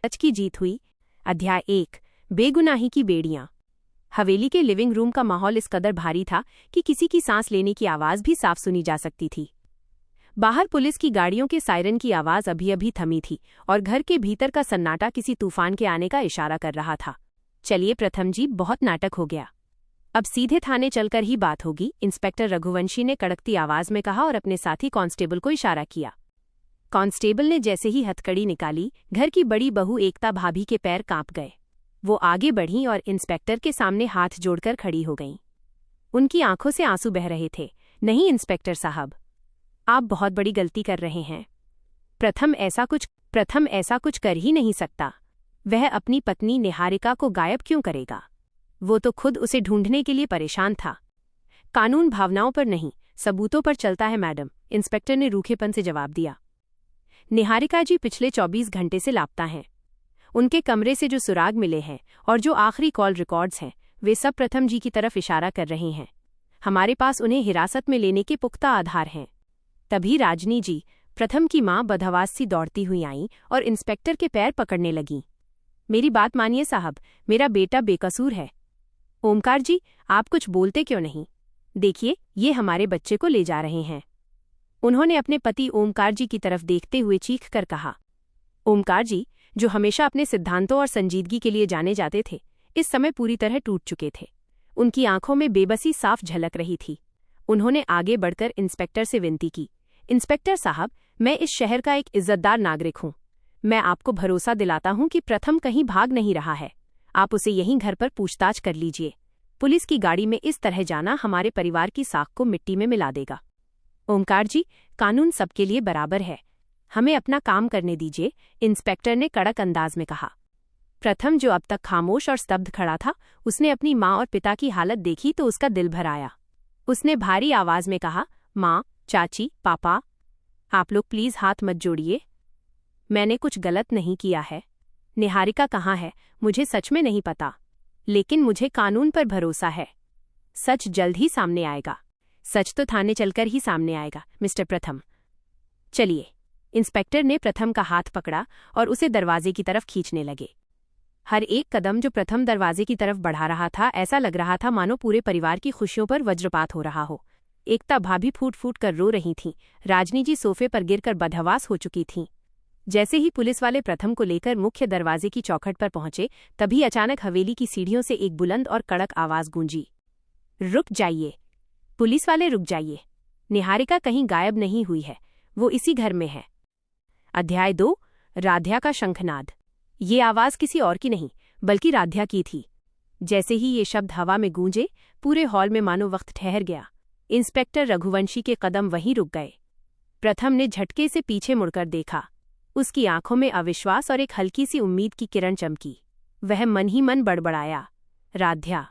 सच की जीत हुई। अध्याय 1। बेगुनाही की बेड़ियां। हवेली के लिविंग रूम का माहौल इस कदर भारी था कि किसी की सांस लेने की आवाज भी साफ सुनी जा सकती थी। बाहर पुलिस की गाड़ियों के सायरन की आवाज अभी अभी थमी थी और घर के भीतर का सन्नाटा किसी तूफान के आने का इशारा कर रहा था। चलिए प्रथम जी, बहुत नाटक हो गया, अब सीधे थाने चलकर ही बात होगी, इंस्पेक्टर रघुवंशी ने कड़कती आवाज में कहा और अपने साथी कांस्टेबल को इशारा किया। कांस्टेबल ने जैसे ही हथकड़ी निकाली, घर की बड़ी बहू एकता भाभी के पैर कांप गए। वो आगे बढ़ीं और इंस्पेक्टर के सामने हाथ जोड़कर खड़ी हो गईं। उनकी आंखों से आंसू बह रहे थे। नहीं इंस्पेक्टर साहब, आप बहुत बड़ी गलती कर रहे हैं। प्रथम ऐसा कुछ कर ही नहीं सकता। वह अपनी पत्नी निहारिका को गायब क्यों करेगा? वो तो खुद उसे ढूंढने के लिए परेशान था। कानून भावनाओं पर नहीं, सबूतों पर चलता है मैडम, इंस्पेक्टर ने रूखेपन से जवाब दिया। निहारिका जी पिछले 24 घंटे से लापता हैं। उनके कमरे से जो सुराग मिले हैं और जो आखिरी कॉल रिकॉर्ड्स हैं, वे सब प्रथम जी की तरफ इशारा कर रहे हैं। हमारे पास उन्हें हिरासत में लेने के पुख्ता आधार हैं। तभी राजनी जी, प्रथम की मां, बदहवास सी दौड़ती हुई आईं और इंस्पेक्टर के पैर पकड़ने लगीं। मेरी बात मानिए साहब, मेरा बेटा बेकसूर है। ओमकार जी, आप कुछ बोलते क्यों नहीं? देखिए, ये हमारे बच्चे को ले जा रहे हैं। उन्होंने अपने पति ओमकार जी की तरफ देखते हुए चीख कर कहा। ओमकार जी, जो हमेशा अपने सिद्धांतों और संजीदगी के लिए जाने जाते थे, इस समय पूरी तरह टूट चुके थे। उनकी आंखों में बेबसी साफ झलक रही थी। उन्होंने आगे बढ़कर इंस्पेक्टर से विनती की। इंस्पेक्टर साहब, मैं इस शहर का एक इज्जतदार नागरिक हूं। मैं आपको भरोसा दिलाता हूं कि प्रथम कहीं भाग नहीं रहा है। आप उसे यहीं घर पर पूछताछ कर लीजिए। पुलिस की गाड़ी में इस तरह जाना हमारे परिवार की साख को मिट्टी में मिला देगा। ओमकार जी, कानून सबके लिए बराबर है। हमें अपना काम करने दीजिए, इंस्पेक्टर ने कड़क अंदाज में कहा। प्रथम, जो अब तक खामोश और स्तब्ध खड़ा था, उसने अपनी माँ और पिता की हालत देखी तो उसका दिल भर आया। उसने भारी आवाज में कहा, माँ, चाची, पापा, आप लोग प्लीज हाथ मत जोड़िए। मैंने कुछ गलत नहीं किया है। निहारिका कहाँ है, मुझे सच में नहीं पता, लेकिन मुझे कानून पर भरोसा है। सच जल्द ही सामने आएगा। सच तो थाने चलकर ही सामने आएगा, मिस्टर प्रथम। चलिए। इंस्पेक्टर ने प्रथम का हाथ पकड़ा और उसे दरवाजे की तरफ खींचने लगे। हर एक कदम जो प्रथम दरवाजे की तरफ बढ़ा रहा था, ऐसा लग रहा था मानो पूरे परिवार की खुशियों पर वज्रपात हो रहा हो। एकता भाभी फूट फूट कर रो रही थीं। राजनी जी सोफे पर गिरकर बदहवास हो चुकी थीं। जैसे ही पुलिस वाले प्रथम को लेकर मुख्य दरवाजे की चौखट पर पहुंचे, तभी अचानक हवेली की सीढ़ियों से एक बुलंद और कड़क आवाज गूंजी। रुक जाइए पुलिस वाले, रुक जाइए। निहारिका कहीं गायब नहीं हुई है, वो इसी घर में है। अध्याय 2। राध्या का शंखनाद। ये आवाज किसी और की नहीं, बल्कि राध्या की थी। जैसे ही ये शब्द हवा में गूंजे, पूरे हॉल में मानो वक्त ठहर गया। इंस्पेक्टर रघुवंशी के कदम वहीं रुक गए। प्रथम ने झटके से पीछे मुड़कर देखा। उसकी आंखों में अविश्वास और एक हल्की सी उम्मीद की किरण चमकी। वह मन ही मन बड़बड़ाया, राध्या।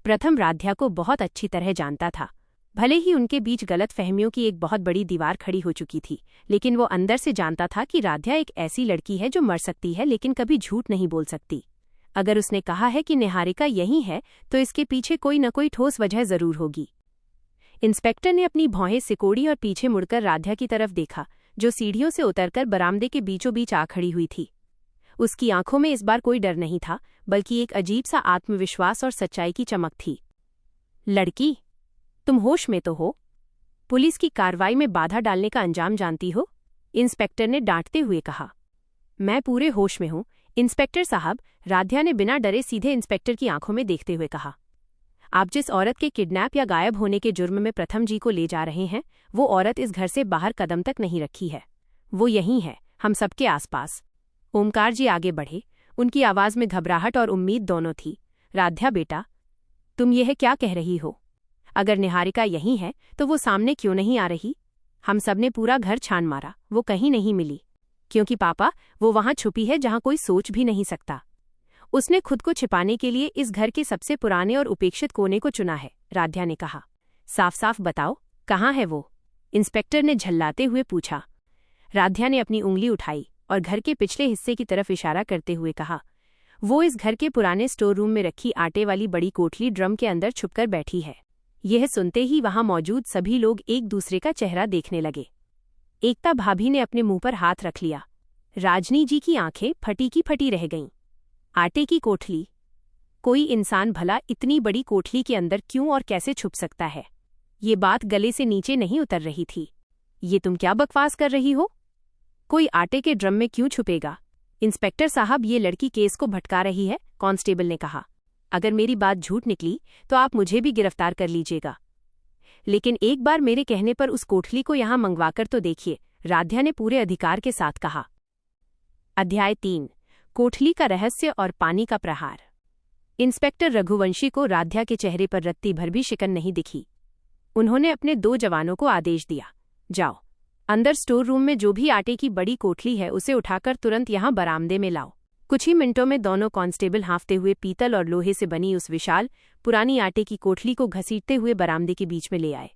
प्रथम राध्या को बहुत अच्छी तरह जानता था। भले ही उनके बीच गलत फहमियों की एक बहुत बड़ी दीवार खड़ी हो चुकी थी, लेकिन वो अंदर से जानता था कि राध्या एक ऐसी लड़की है जो मर सकती है लेकिन कभी झूठ नहीं बोल सकती। अगर उसने कहा है कि निहारिका यही है, तो इसके पीछे कोई न कोई ठोस वजह जरूर होगी। इंस्पेक्टर ने अपनी भौहें सिकोड़ी और पीछे मुड़कर राध्या की तरफ देखा, जो सीढ़ियों से उतरकर बरामदे के बीचों बीच आ खड़ी हुई थी। उसकी आंखों में इस बार कोई डर नहीं था, बल्कि एक अजीब सा आत्मविश्वास और सच्चाई की चमक थी। लड़की, तुम होश में तो हो? पुलिस की कार्रवाई में बाधा डालने का अंजाम जानती हो? इंस्पेक्टर ने डांटते हुए कहा। मैं पूरे होश में हूं, इंस्पेक्टर साहब, राध्या ने बिना डरे सीधे इंस्पेक्टर की आंखों में देखते हुए कहा। आप जिस औरत के किडनैप या गायब होने के जुर्म में प्रथम जी को ले जा रहे हैं, वो औरत इस घर से बाहर कदम तक नहीं रखी है। वो यहीं है, हम सबके आसपास। ओमकार जी आगे बढ़े। उनकी आवाज में घबराहट और उम्मीद दोनों थी। राध्या बेटा, तुम यह क्या कह रही हो? अगर निहारिका यही है, तो वो सामने क्यों नहीं आ रही? हम सबने पूरा घर छान मारा, वो कहीं नहीं मिली। क्योंकि पापा, वो वहां छुपी है जहां कोई सोच भी नहीं सकता। उसने खुद को छिपाने के लिए इस घर के सबसे पुराने और उपेक्षित कोने को चुना है, राध्या ने कहा। साफ साफ बताओ, कहाँ है वो? इंस्पेक्टर ने झल्लाते हुए पूछा। राध्या ने अपनी उंगली उठाई और घर के पिछले हिस्से की तरफ इशारा करते हुए कहा, वो इस घर के पुराने स्टोर रूम में रखी आटे वाली बड़ी कोठली ड्रम के अंदर छुपकर बैठी है। यह सुनते ही वहां मौजूद सभी लोग एक दूसरे का चेहरा देखने लगे। एकता भाभी ने अपने मुंह पर हाथ रख लिया। राजनी जी की आंखें फटी की फटी रह गईं। आटे की कोठली? कोई इंसान भला इतनी बड़ी कोठली के अंदर क्यों और कैसे छुप सकता है? ये बात गले से नीचे नहीं उतर रही थी। ये तुम क्या बकवास कर रही हो? कोई आटे के ड्रम में क्यों छुपेगा? इंस्पेक्टर साहब, ये लड़की केस को भटका रही है, कांस्टेबल ने कहा। अगर मेरी बात झूठ निकली तो आप मुझे भी गिरफ्तार कर लीजिएगा। लेकिन एक बार मेरे कहने पर उस कोठली को यहां मंगवाकर तो देखिए, राध्या ने पूरे अधिकार के साथ कहा। अध्याय 3, कोठली का रहस्य और पानी का प्रहार। इंस्पेक्टर रघुवंशी को राध्या के चेहरे पर रत्ती भर भी शिकन नहीं दिखी। उन्होंने अपने 2 जवानों को आदेश दिया, जाओ, अंदर स्टोर रूम में जो भी आटे की बड़ी कोठली है उसे उठाकर तुरंत यहां बरामदे में लाओ। कुछ ही मिनटों में दोनों कांस्टेबल हाँफते हुए पीतल और लोहे से बनी उस विशाल पुरानी आटे की कोठली को घसीटते हुए बरामदे के बीच में ले आए।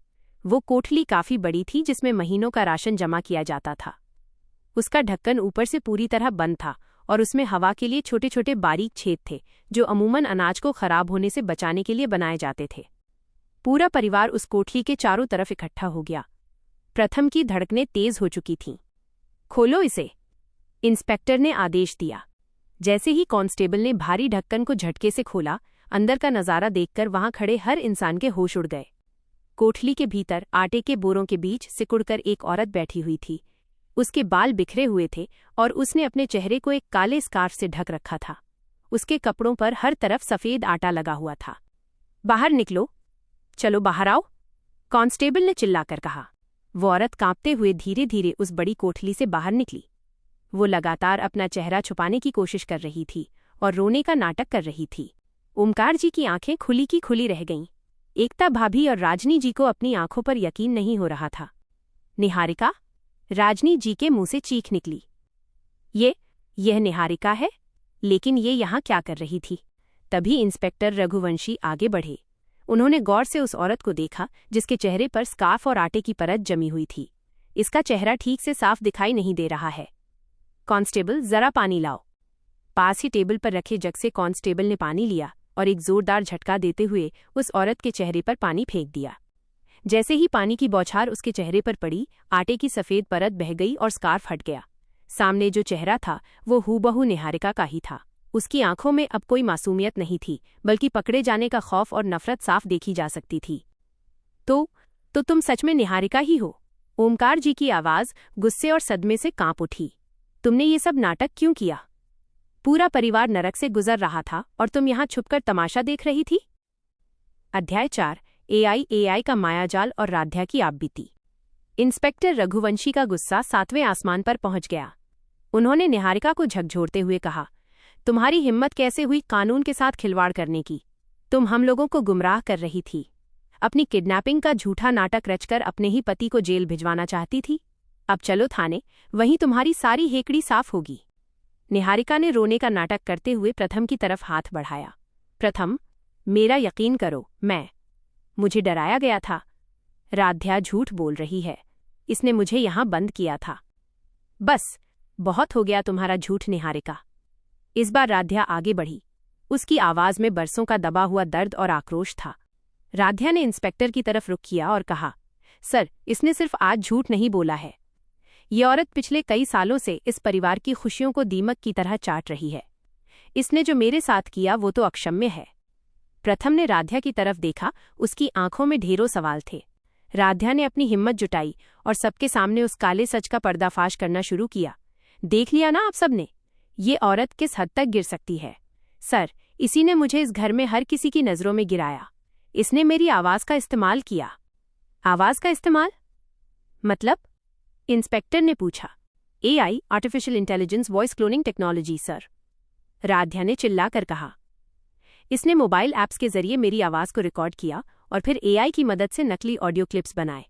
वो कोठली काफी बड़ी थी, जिसमें महीनों का राशन जमा किया जाता था। उसका ढक्कन ऊपर से पूरी तरह बंद था और उसमें हवा के लिए छोटे छोटे बारीक छेद थे, जो अमूमन अनाज को खराब होने से बचाने के लिए बनाए जाते थे। पूरा परिवार उस कोठली के चारों तरफ इकट्ठा हो गया। प्रथम की धड़कनें तेज हो चुकी थीं। खोलो इसे, इंस्पेक्टर ने आदेश दिया। जैसे ही कांस्टेबल ने भारी ढक्कन को झटके से खोला, अंदर का नजारा देखकर वहां खड़े हर इंसान के होश उड़ गए। कोठली के भीतर आटे के बोरों के बीच सिकुड़कर एक औरत बैठी हुई थी। उसके बाल बिखरे हुए थे और उसने अपने चेहरे को एक काले स्कार्फ से ढक रखा था। उसके कपड़ों पर हर तरफ सफेद आटा लगा हुआ था। बाहर निकलो, चलो बाहर आओ, कांस्टेबल ने चिल्लाकर कहा। वो औरत कांपते हुए धीरे धीरे उस बड़ी कोठली से बाहर निकली। वो लगातार अपना चेहरा छुपाने की कोशिश कर रही थी और रोने का नाटक कर रही थी। ओमकार जी की आंखें खुली की खुली रह गईं। एकता भाभी और राजनी जी को अपनी आंखों पर यकीन नहीं हो रहा था। निहारिका? राजनी जी के मुंह से चीख निकली। यह निहारिका है? लेकिन ये यहाँ क्या कर रही थी? तभी इंस्पेक्टर रघुवंशी आगे बढ़े। उन्होंने गौर से उस औरत को देखा, जिसके चेहरे पर स्कार्फ और आटे की परत जमी हुई थी। इसका चेहरा ठीक से साफ दिखाई नहीं दे रहा है। कांस्टेबल, जरा पानी लाओ। पास ही टेबल पर रखे जग से कांस्टेबल ने पानी लिया और एक जोरदार झटका देते हुए उस औरत के चेहरे पर पानी फेंक दिया। जैसे ही पानी की बौछार उसके चेहरे पर पड़ी, आटे की सफेद परत बह गई और स्कार्फ हट गया। सामने जो चेहरा था वो हूबहू निहारिका का ही था। उसकी आंखों में अब कोई मासूमियत नहीं थी, बल्कि पकड़े जाने का खौफ और नफरत साफ देखी जा सकती थी। तो तुम सच में निहारिका ही हो? ओमकार जी की आवाज गुस्से और सदमे से कांप उठी। तुमने ये सब नाटक क्यों किया? पूरा परिवार नरक से गुजर रहा था और तुम यहाँ छुपकर तमाशा देख रही थी? अध्याय 4, एआई का मायाजाल और राध्या की आपबीती। इंस्पेक्टर रघुवंशी का गुस्सा 7वें आसमान पर पहुंच गया। उन्होंने निहारिका को झकझोरते हुए कहा, तुम्हारी हिम्मत कैसे हुई कानून के साथ खिलवाड़ करने की? तुम हम लोगों को गुमराह कर रही थी। अपनी किडनैपिंग का झूठा नाटक रचकर अपने ही पति को जेल भिजवाना चाहती थी। अब चलो थाने, वहीं तुम्हारी सारी हेकड़ी साफ होगी। निहारिका ने रोने का नाटक करते हुए प्रथम की तरफ हाथ बढ़ाया। प्रथम, मेरा यकीन करो, मुझे डराया गया था। राध्या झूठ बोल रही है। इसने मुझे यहां बंद किया था। बस, बहुत हो गया तुम्हारा झूठ निहारिका। इस बार राध्या आगे बढ़ी। उसकी आवाज में बरसों का दबा हुआ दर्द और आक्रोश था। राध्या ने इंस्पेक्टर की तरफ रुख किया और कहा, सर, इसने सिर्फ आज झूठ नहीं बोला है। ये औरत पिछले कई सालों से इस परिवार की खुशियों को दीमक की तरह चाट रही है। इसने जो मेरे साथ किया वो तो अक्षम्य है। प्रथम ने राध्या की तरफ देखा। उसकी आंखों में ढेरों सवाल थे। राध्या ने अपनी हिम्मत जुटाई और सबके सामने उस काले सच का पर्दाफाश करना शुरू किया। देख लिया ना आप सबने, ये औरत किस हद तक गिर सकती है। सर, इसी ने मुझे इस घर में हर किसी की नजरों में गिराया। इसने मेरी आवाज का इस्तेमाल किया। आवाज का इस्तेमाल? मतलब? इंस्पेक्टर ने पूछा। AI, artificial intelligence voice cloning technology sir, Radhya ने चिल्लाकर कहा। इसने मोबाइल ऐप्स के जरिए मेरी आवाज को रिकॉर्ड किया और फिर एआई की मदद से नकली ऑडियो क्लिप्स बनाए।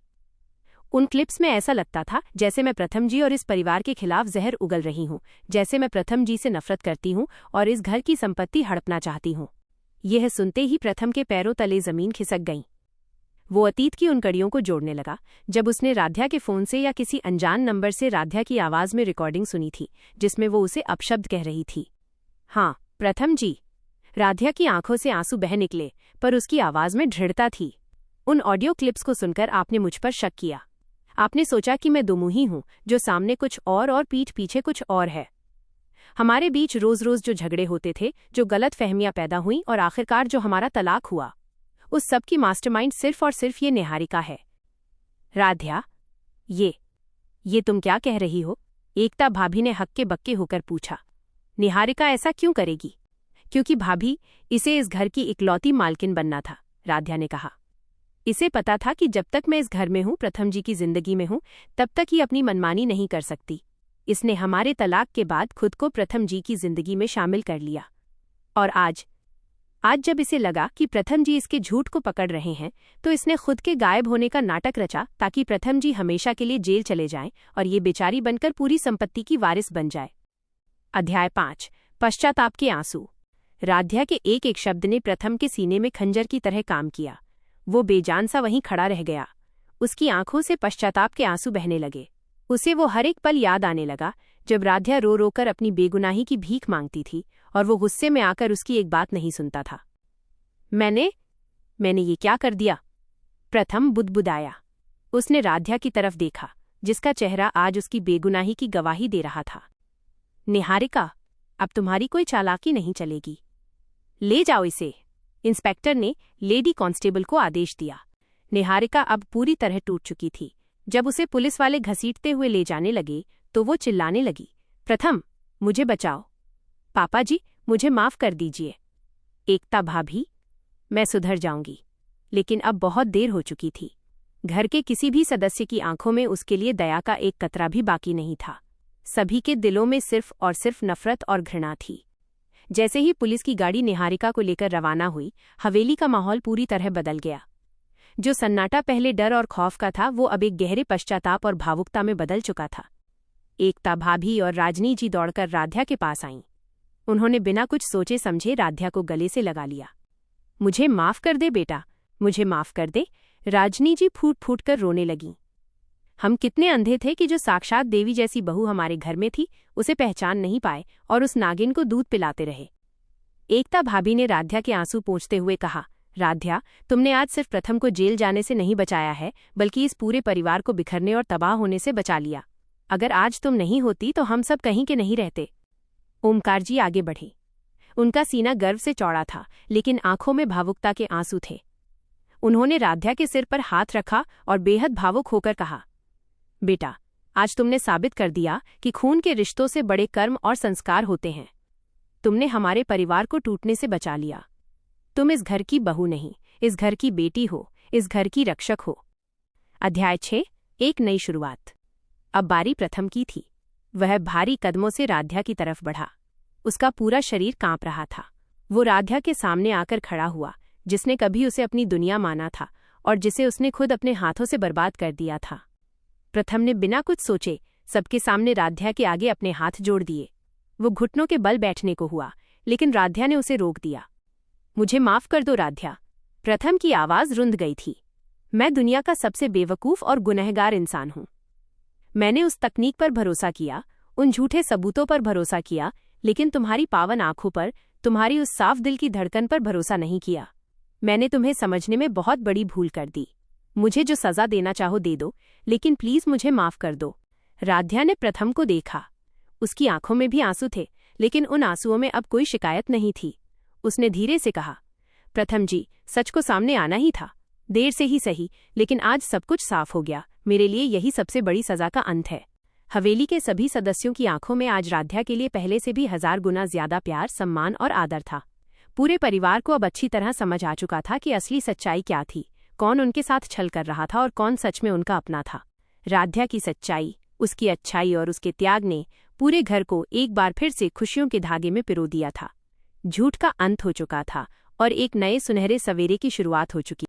उन क्लिप्स में ऐसा लगता था जैसे मैं प्रथम जी और इस परिवार के खिलाफ जहर उगल रही हूं, जैसे मैं प्रथम जी से नफरत करती हूं और इस घर की संपत्ति हड़पना चाहती हूं। यह सुनते ही प्रथम के पैरों तले जमीन खिसक गई। वो अतीत की उन कड़ियों को जोड़ने लगा जब उसने राध्या के फोन से या किसी अनजान नंबर से राध्या की आवाज में रिकॉर्डिंग सुनी थी, जिसमें वो उसे अपशब्द कह रही थी। हाँ, प्रथम जी। राध्या की आंखों से आंसू बह निकले, पर उसकी आवाज में दृढ़ता थी। उन ऑडियो क्लिप्स को सुनकर आपने मुझ पर शक किया। आपने सोचा कि मैं दुमुही हूं, जो सामने कुछ और पीठ पीछे कुछ और है। हमारे बीच रोज रोज जो झगड़े होते थे, जो गलत फहमियां पैदा हुई और आखिरकार जो हमारा तलाक हुआ, उस सब की मास्टरमाइंड सिर्फ और सिर्फ ये निहारिका है। राध्या, ये तुम क्या कह रही हो? एकता भाभी ने हक्के बक्के होकर पूछा। निहारिका ऐसा क्यों करेगी? क्योंकि भाभी, इसे इस घर की इकलौती मालकिन बनना था, राध्या ने कहा। इसे पता था कि जब तक मैं इस घर में हूं, प्रथम जी की जिंदगी में हूं, तब तक ही अपनी मनमानी नहीं कर सकती। इसने हमारे तलाक के बाद खुद को प्रथम जी की जिंदगी में शामिल कर लिया। और आज जब इसे लगा कि प्रथम जी इसके झूठ को पकड़ रहे हैं, तो इसने खुद के गायब होने का नाटक रचा ताकि प्रथम जी हमेशा के लिए जेल चले जाएं और ये बेचारी बनकर पूरी संपत्ति की वारिस बन जाए। अध्याय 5, पश्चाताप के आंसू। राध्या के एक एक शब्द ने प्रथम के सीने में खंजर की तरह काम किया। वो बेजान सा वहीं खड़ा रह गया। उसकी आंखों से पश्चाताप के आंसू बहने लगे। उसे वो हर एक पल याद आने लगा जब राध्या रो रोकर अपनी बेगुनाही की भीख मांगती थी और वो गुस्से में आकर उसकी एक बात नहीं सुनता था। मैंने ये क्या कर दिया? प्रथम बुदबुदाया। उसने राध्या की तरफ देखा, जिसका चेहरा आज उसकी बेगुनाही की गवाही दे रहा था। निहारिका, अब तुम्हारी कोई चालाकी नहीं चलेगी। ले जाओ इसे। इंस्पेक्टर ने लेडी कांस्टेबल को आदेश दिया। निहारिका अब पूरी तरह टूट चुकी थी। जब उसे पुलिस वाले घसीटते हुए ले जाने लगे तो वो चिल्लाने लगी, प्रथम, मुझे बचाओ। पापा जी, मुझे माफ कर दीजिए। एकता भाभी, मैं सुधर जाऊंगी, लेकिन अब बहुत देर हो चुकी थी। घर के किसी भी सदस्य की आंखों में उसके लिए दया का एक कतरा भी बाकी नहीं था। सभी के दिलों में सिर्फ और सिर्फ नफरत और घृणा थी। जैसे ही पुलिस की गाड़ी निहारिका को लेकर रवाना हुई, हवेली का माहौल पूरी तरह बदल गया। जो सन्नाटा पहले डर और खौफ का था, वो अब एक गहरे पश्चाताप और भावुकता में बदल चुका था। एकता भाभी और राजनी जी दौड़कर राध्या के पास आईं। उन्होंने बिना कुछ सोचे समझे राध्या को गले से लगा लिया। मुझे माफ कर दे बेटा, मुझे माफ कर दे। राजनी जी फूट फूट कर रोने लगीं। हम कितने अंधे थे कि जो साक्षात देवी जैसी बहू हमारे घर में थी, उसे पहचान नहीं पाए और उस नागिन को दूध पिलाते रहे। एकता भाभी ने राध्या के आंसू पोंछते हुए कहा, राध्या, तुमने आज सिर्फ प्रथम को जेल जाने से नहीं बचाया है, बल्कि इस पूरे परिवार को बिखरने और तबाह होने से बचा लिया। अगर आज तुम नहीं होती तो हम सब कहीं के नहीं रहते। ओमकार जी आगे बढ़े। उनका सीना गर्व से चौड़ा था, लेकिन आंखों में भावुकता के आंसू थे। उन्होंने राध्या के सिर पर हाथ रखा और बेहद भावुक होकर कहा, बेटा, आज तुमने साबित कर दिया कि खून के रिश्तों से बड़े कर्म और संस्कार होते हैं। तुमने हमारे परिवार को टूटने से बचा लिया। तुम इस घर की बहू नहीं, इस घर की बेटी हो, इस घर की रक्षक हो। अध्याय 6, एक नई शुरुआत। अब बारी प्रथम की थी। वह भारी कदमों से राध्या की तरफ बढ़ा। उसका पूरा शरीर कांप रहा था। वो राध्या के सामने आकर खड़ा हुआ, जिसने कभी उसे अपनी दुनिया माना था और जिसे उसने खुद अपने हाथों से बर्बाद कर दिया था। प्रथम ने बिना कुछ सोचे सबके सामने राध्या के आगे अपने हाथ जोड़ दिए। वो घुटनों के बल बैठने को हुआ, लेकिन राध्या ने उसे रोक दिया। मुझे माफ कर दो राध्या। प्रथम की आवाज रुंध गई थी। मैं दुनिया का सबसे बेवकूफ और गुनहगार इंसान हूं। मैंने उस तकनीक पर भरोसा किया, उन झूठे सबूतों पर भरोसा किया, लेकिन तुम्हारी पावन आंखों पर, तुम्हारी उस साफ दिल की धड़कन पर भरोसा नहीं किया। मैंने तुम्हें समझने में बहुत बड़ी भूल कर दी। मुझे जो सजा देना चाहो दे दो, लेकिन प्लीज मुझे माफ कर दो। राध्या ने प्रथम को देखा। उसकी आंखों में भी आंसू थे, लेकिन उन आंसुओं में अब कोई शिकायत नहीं थी। उसने धीरे से कहा, प्रथम जी, सच को सामने आना ही था। देर से ही सही, लेकिन आज सब कुछ साफ हो गया। मेरे लिए यही सबसे बड़ी सजा का अंत है। हवेली के सभी सदस्यों की आंखों में आज राध्या के लिए पहले से भी 1000 गुना ज्यादा प्यार, सम्मान और आदर था। पूरे परिवार को अब अच्छी तरह समझ आ चुका था कि असली सच्चाई क्या थी, कौन उनके साथ छल कर रहा था और कौन सच में उनका अपना था। राध्या की सच्चाई, उसकी अच्छाई और उसके त्याग ने पूरे घर को एक बार फिर से खुशियों के धागे में पिरो दिया था। झूठ का अंत हो चुका था और एक नए सुनहरे सवेरे की शुरुआत हो चुकी